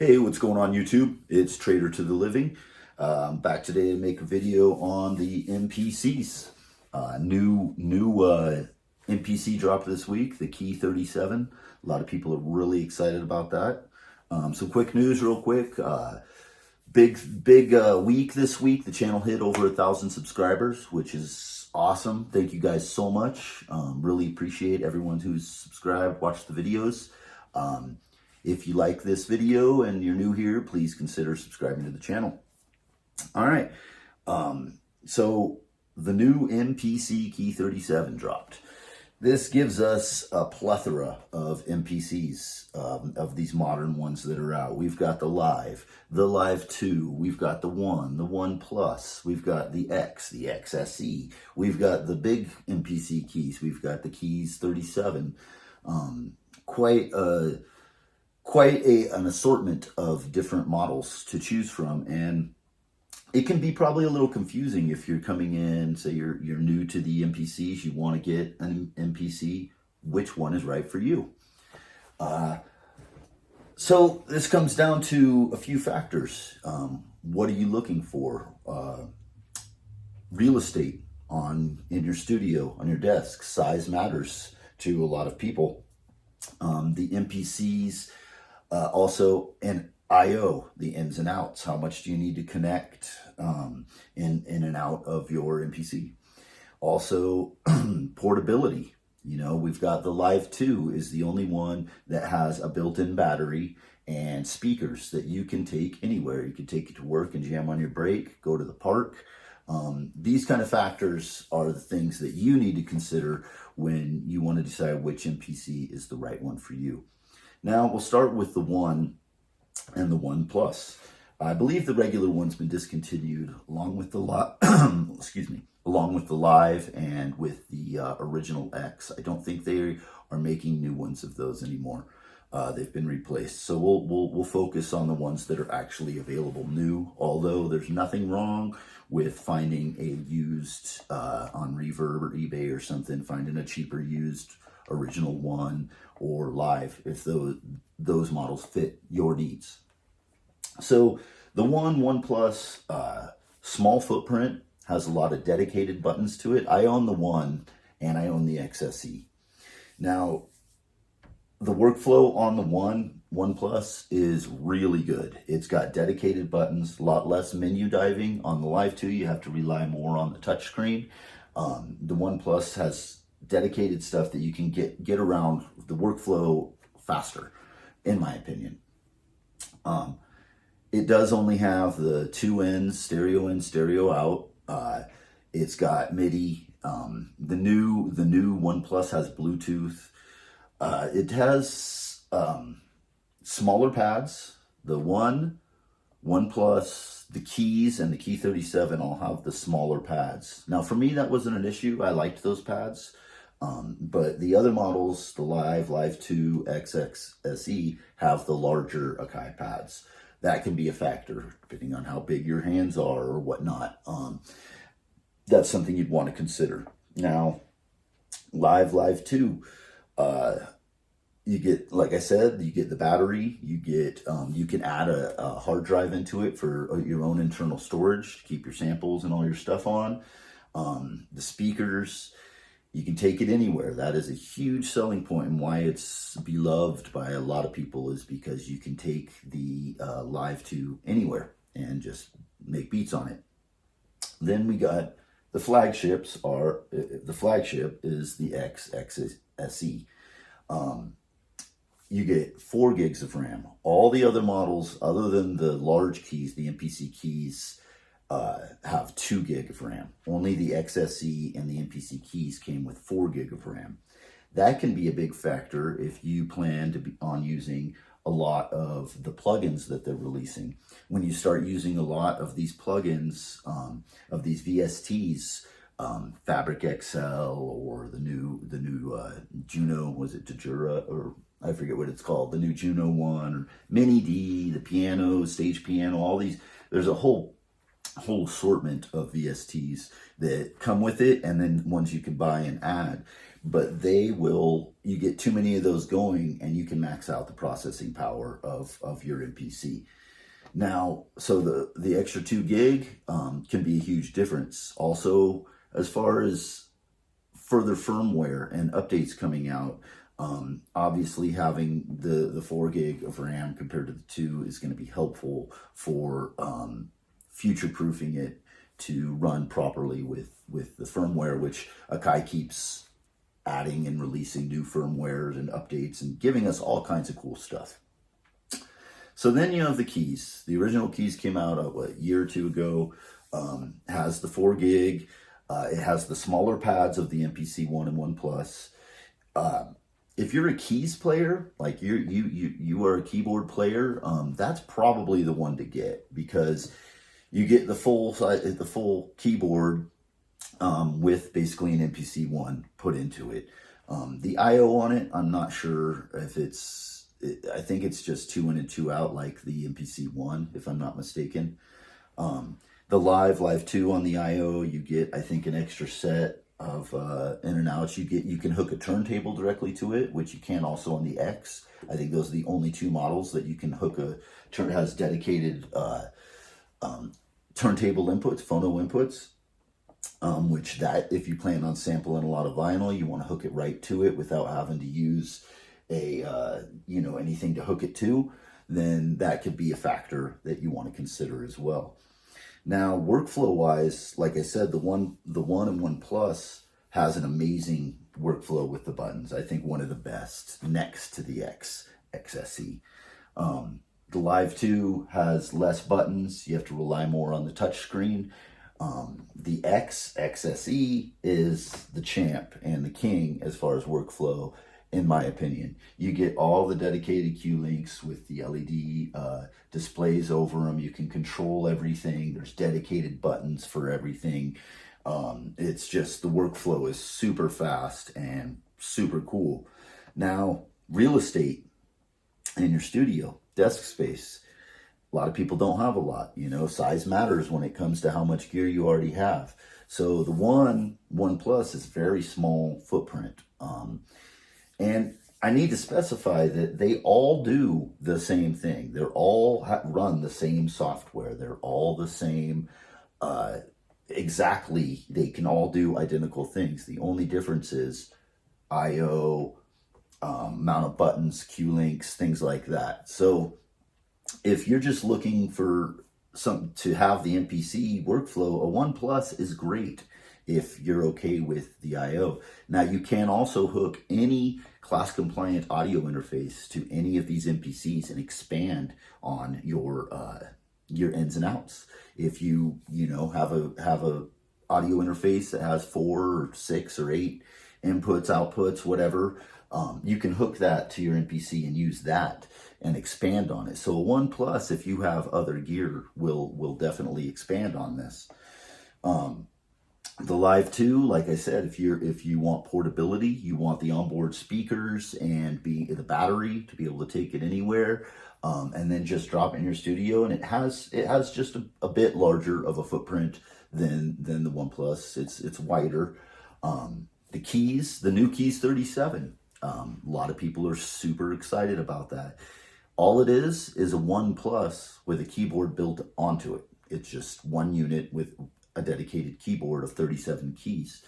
Hey, what's going on YouTube? It's Trader to the Living. I'm back today to make a video on the MPCs. New MPC dropped this week, the Key 37. A lot of people are really excited about that. Some quick news real quick. Big week this week. The channel hit over 1,000 subscribers, which is awesome. Thank you guys so much. Really appreciate everyone who's subscribed, watched the videos. If you like this video and you're new here, please consider subscribing to the channel. All right. So the new MPC Key 37 dropped. This gives us a plethora of MPCs, of these modern ones that are out. We've got the Live 2, we've got the 1, the 1 Plus, we've got the X, the XSE, we've got the big MPC keys, we've got the Keys 37. Quite an assortment of different models to choose from, and it can be probably a little confusing if you're coming in, say you're new to the MPCs, you want to get an MPC, which one is right for you. So this comes down to a few factors. What are you looking for? Real estate in your studio, on your desk. Size matters to a lot of people. The MPCs, also an I/O, the ins and outs. How much do you need to connect in and out of your MPC? Also, portability. You know, we've got the Live 2 is the only one that has a built-in battery and speakers that you can take anywhere. You can take it to work and jam on your break, go to the park. These kind of factors are the things that you need to consider when you want to decide which MPC is the right one for you. Now, we'll start with the 1 and the 1 Plus. I believe the regular one's been discontinued along with the along with the Live and with the original X. I don't think they are making new ones of those anymore. They've been replaced. So we'll focus on the ones that are actually available new, although there's nothing wrong with finding a used on Reverb or eBay or something, finding a cheaper used original one or Live if those models fit your needs. So the 1 Plus, small footprint, has a lot of dedicated buttons to it. I own the 1 and I own the XSE. Now, the workflow on the 1 Plus is really good. It's got dedicated buttons, a lot less menu diving. On the Live 2, you have to rely more on the touchscreen. The 1 Plus has dedicated stuff that you can get around the workflow faster, in my opinion. It does only have the 2 ends, stereo in, stereo out. It's got MIDI. The new 1 Plus has Bluetooth. It has smaller pads. The 1 Plus, the Keys, and the Key 37 all have the smaller pads. Now, for me, that wasn't an issue. I liked those pads. But the other models, the Live 2, XSE, have the larger Akai pads. That can be a factor, depending on how big your hands are or whatnot. That's something you'd want to consider. Now, Live 2, you get, like I said, you get the battery, you get, you can add a hard drive into it for your own internal storage to keep your samples and all your stuff on. The speakers, you can take it anywhere. That is a huge selling point, and why it's beloved by a lot of people is because you can take the Live 2 anywhere and just make beats on it. Then we got the flagships. The flagship is the XSE. You get 4 gigs of RAM. All the other models, other than the large keys, the MPC keys, have 2 gig of RAM. Only the XSE and the MPC keys came with 4 gig of RAM. That can be a big factor if you plan to be on using a lot of the plugins that they're releasing. When you start using a lot of these plugins, of these VSTs, Fabric XL or the new Juno, was it Tajura, or I forget what it's called, the new Juno one, or Mini D, the piano, stage piano, all these. There's a whole assortment of VSTs that come with it, and then ones you can buy and add. but you get too many of those going and you can max out the processing power of your MPC. Now, so the extra 2 gig can be a huge difference. Also, as far as further firmware and updates coming out, obviously having the 4 gig of RAM compared to the 2 is going to be helpful for future proofing it to run properly with the firmware, which Akai keeps adding and releasing new firmwares and updates and giving us all kinds of cool stuff. So then you have the keys. The original keys came out a year or 2 ago. Has the 4 gig. It has the smaller pads of the MPC 1 and 1 Plus. If you're a keys player, like you are a keyboard player, that's probably the one to get, because you get the full keyboard with basically an MPC 1 put into it. The I/O on it, I'm not sure if I think it's just 2 in and 2 out like the MPC 1, if I'm not mistaken. The Live 2 on the I/O, you get, I think, an extra set of in and outs. You can hook a turntable directly to it, which you can also on the X. I think those are the only 2 models that you can hook has dedicated turntable inputs, phono inputs. Which that, if you plan on sampling a lot of vinyl, you want to hook it right to it without having to use anything to hook it to, then that could be a factor that you want to consider as well. Now, workflow wise, like I said, the 1 and 1 Plus has an amazing workflow with the buttons. I think one of the best next to the XSE. The Live 2 has less buttons. You have to rely more on the touch screen. The XSE is the champ and the king as far as workflow, in my opinion. You get all the dedicated cue links with the LED displays over them. You can control everything. There's dedicated buttons for everything. It's just, the workflow is super fast and super cool. Now, real estate in your studio, desk space. A lot of people don't have a lot, size matters when it comes to how much gear you already have. So the 1 Plus is very small footprint. And I need to specify that they all do the same thing. They're all run the same software. They're all the same, exactly. They can all do identical things. The only difference is I/O, amount of buttons, cue links, things like that. So if you're just looking for something to have the MPC workflow, a 1 Plus is great if you're okay with the I/O. Now, you can also hook any class compliant audio interface to any of these MPCs and expand on your ins and outs. If you have a audio interface that has 4 or 6 or 8 inputs, outputs, whatever, you can hook that to your MPC and use that and expand on it. So a 1 Plus, if you have other gear, will definitely expand on this. The Live 2, like I said, if you want portability, you want the onboard speakers and the battery to be able to take it anywhere, and then just drop it in your studio. And it has just a bit larger of a footprint than the 1 Plus. It's wider. The keys, the new Keys 37. A lot of people are super excited about that. All it is a 1 Plus with a keyboard built onto it. It's just one unit with a dedicated keyboard of 37 keys.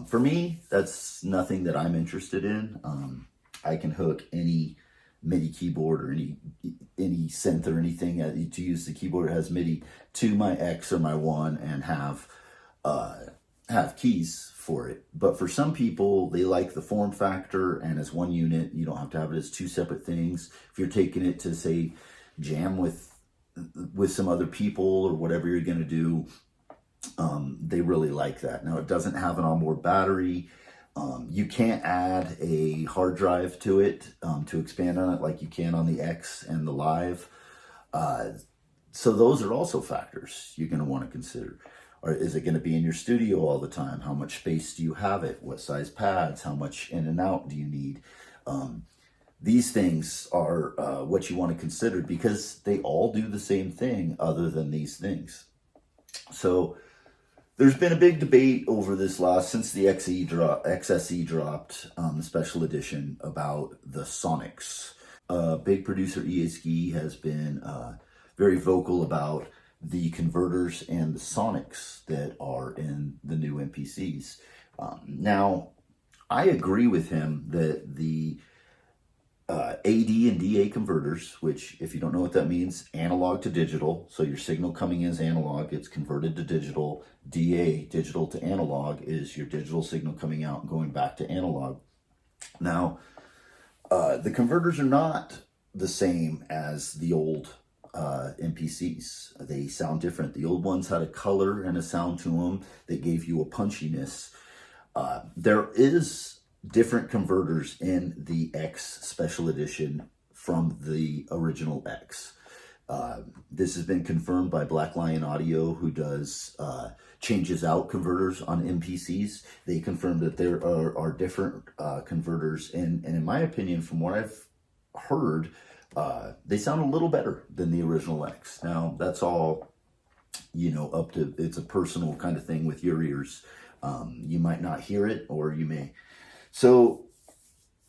For me, that's nothing that I'm interested in. I can hook any MIDI keyboard or any synth or anything to use the keyboard that has MIDI to my X or my 1 and have keys for it. But for some people, they like the form factor, and as one unit, you don't have to have it as 2 separate things. If you're taking it to, say, jam with some other people or whatever you're going to do, they really like that. Now, it doesn't have an onboard battery. You can't add a hard drive to it to expand on it like you can on the X and the Live. So those are also factors you're going to want to consider. Or is it going to be in your studio all the time? How much space do you have it? What size pads? How much in and out do you need? These things are what you want to consider, because they all do the same thing other than these things. So There's been a big debate over this since the XSE dropped, the special edition, about the Sonics. Big producer EA has been very vocal about the converters and the Sonics that are in the new MPCs. Now, I agree with him that the AD and DA converters, which, if you don't know what that means, analog to digital. So your signal coming in is analog, it's converted to digital. DA, digital to analog, is your digital signal coming out and going back to analog. Now, the converters are not the same as the old MPCs. They sound different. The old ones had a color and a sound to them that gave you a punchiness. There is different converters in the X Special Edition from the original X. This has been confirmed by Black Lion Audio, who does changes out converters on MPCs. They confirmed that there are different converters, and in my opinion, from what I've heard, they sound a little better than the original X. Now, that's all, up to, it's a personal kind of thing with your ears. You might not hear it, or you may. So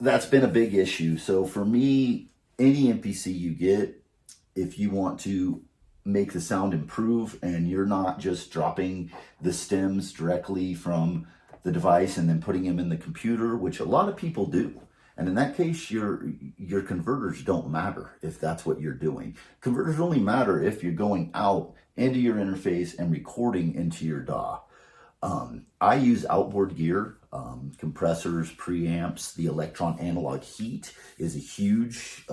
that's been a big issue. So for me, any MPC you get, if you want to make the sound improve and you're not just dropping the stems directly from the device and then putting them in the computer, which a lot of people do. And in that case, your converters don't matter if that's what you're doing. Converters only matter if you're going out into your interface and recording into your DAW. I use outboard gear, compressors, preamps. The electron analog heat is a huge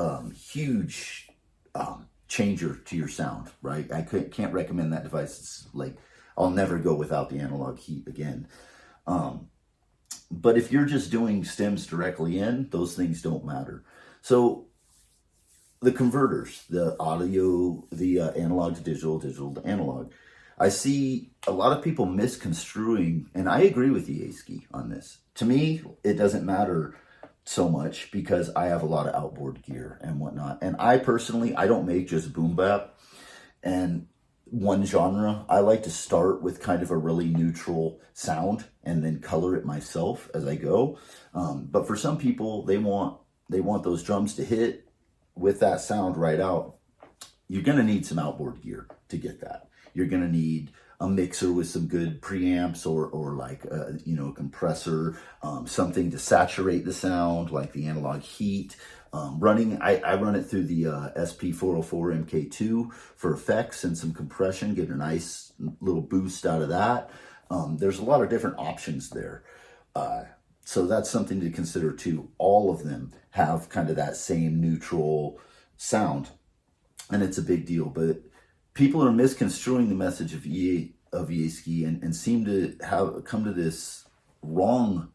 changer to your sound, right? I can't recommend that device. It's like, I'll never go without the analog heat again. But if you're just doing stems directly in, those things don't matter. So the converters, the audio, the analog to digital, digital to analog, I see a lot of people misconstruing, and I agree with Yaski on this. To me, it doesn't matter so much because I have a lot of outboard gear and whatnot. And I personally, I don't make just boom bap and one genre. I like to start with kind of a really neutral sound and then color it myself as I go. But for some people, they want those drums to hit with that sound right out. You're going to need some outboard gear to get that. You're going to need a mixer with some good preamps or like, a compressor, something to saturate the sound, like the analog heat. I run it through the SP404 MK2 for effects and some compression, get a nice little boost out of that. There's a lot of different options there. So that's something to consider too. All of them have kind of that same neutral sound, and it's a big deal. But people are misconstruing the message of Yaski and seem to have come to this wrong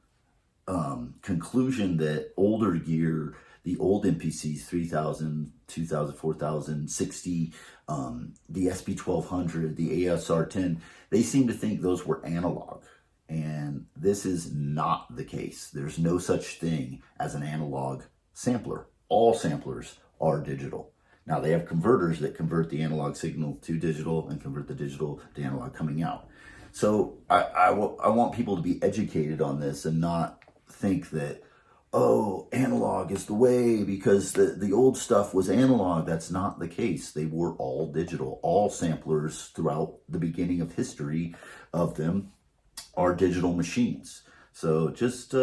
conclusion that older gear, the old MPCs, 3000, 2000, 4000, 60, the SP1200, the ASR10, they seem to think those were analog. And this is not the case. There's no such thing as an analog sampler. All samplers are digital. Now, they have converters that convert the analog signal to digital and convert the digital to analog coming out. So I want people to be educated on this and not think that, oh, analog is the way because the old stuff was analog. That's not the case. They were all digital. All samplers throughout the beginning of history of them are digital machines. So just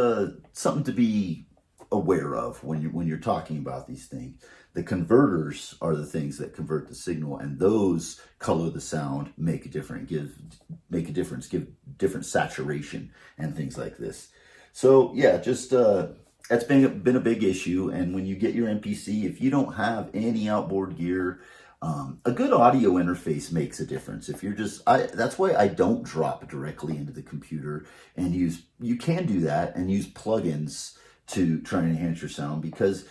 something to be aware of when you're talking about these things. The converters are the things that convert the signal, and those color the sound, make a difference, give different saturation and things like this. So yeah, just that's been a big issue. And when you get your MPC, if you don't have any outboard gear, a good audio interface makes a difference. If you're that's why I don't drop directly into the computer and you can do that and use plugins to try and enhance your sound, because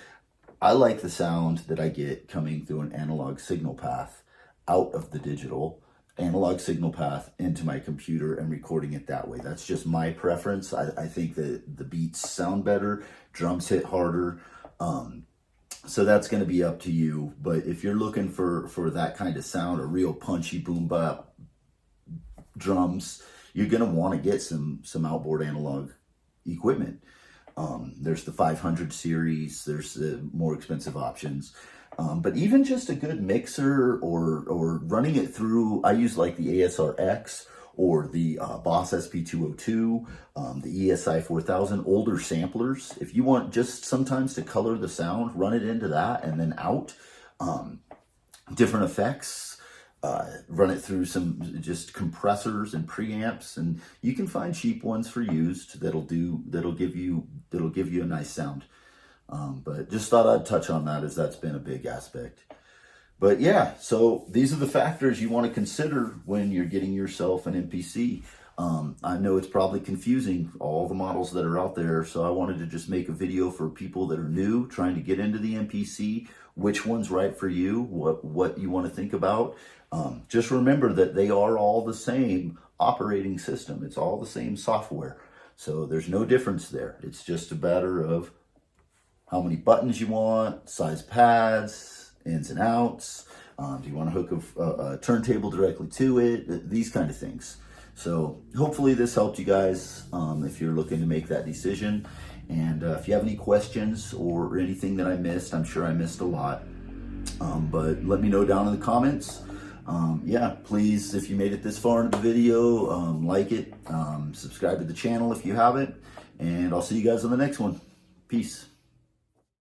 I like the sound that I get coming through an analog signal path out of the digital analog signal path into my computer and recording it that way. That's just my preference. I think that the beats sound better, drums hit harder. So that's going to be up to you. But if you're looking for that kind of sound, a real punchy boom bap drums, you're going to want to get some outboard analog equipment. There's the 500 series, there's the more expensive options. But even just a good mixer or running it through, I use like the ASRX or the Boss SP202, the ESI 4000, older samplers. If you want just sometimes to color the sound, run it into that and then out. Different effects, run it through some just compressors and preamps, and you can find cheap ones for used that'll give you a nice sound. But just thought I'd touch on that, as that's been a big aspect. But yeah, so these are the factors you want to consider when you're getting yourself an MPC. I know it's probably confusing, all the models that are out there, so I wanted to just make a video for people that are new, trying to get into the MPC, which one's right for you, what you want to think about. Just remember that they are all the same operating system. It's all the same software. So there's no difference there. It's just a matter of how many buttons you want, size pads, ins and outs. Do you want to hook a turntable directly to it? These kind of things. So hopefully this helped you guys if you're looking to make that decision. And if you have any questions or anything that I missed, I'm sure I missed a lot. But let me know down in the comments. Yeah, please, if you made it this far into the video, like it, subscribe to the channel if you haven't, and I'll see you guys on the next one. Peace.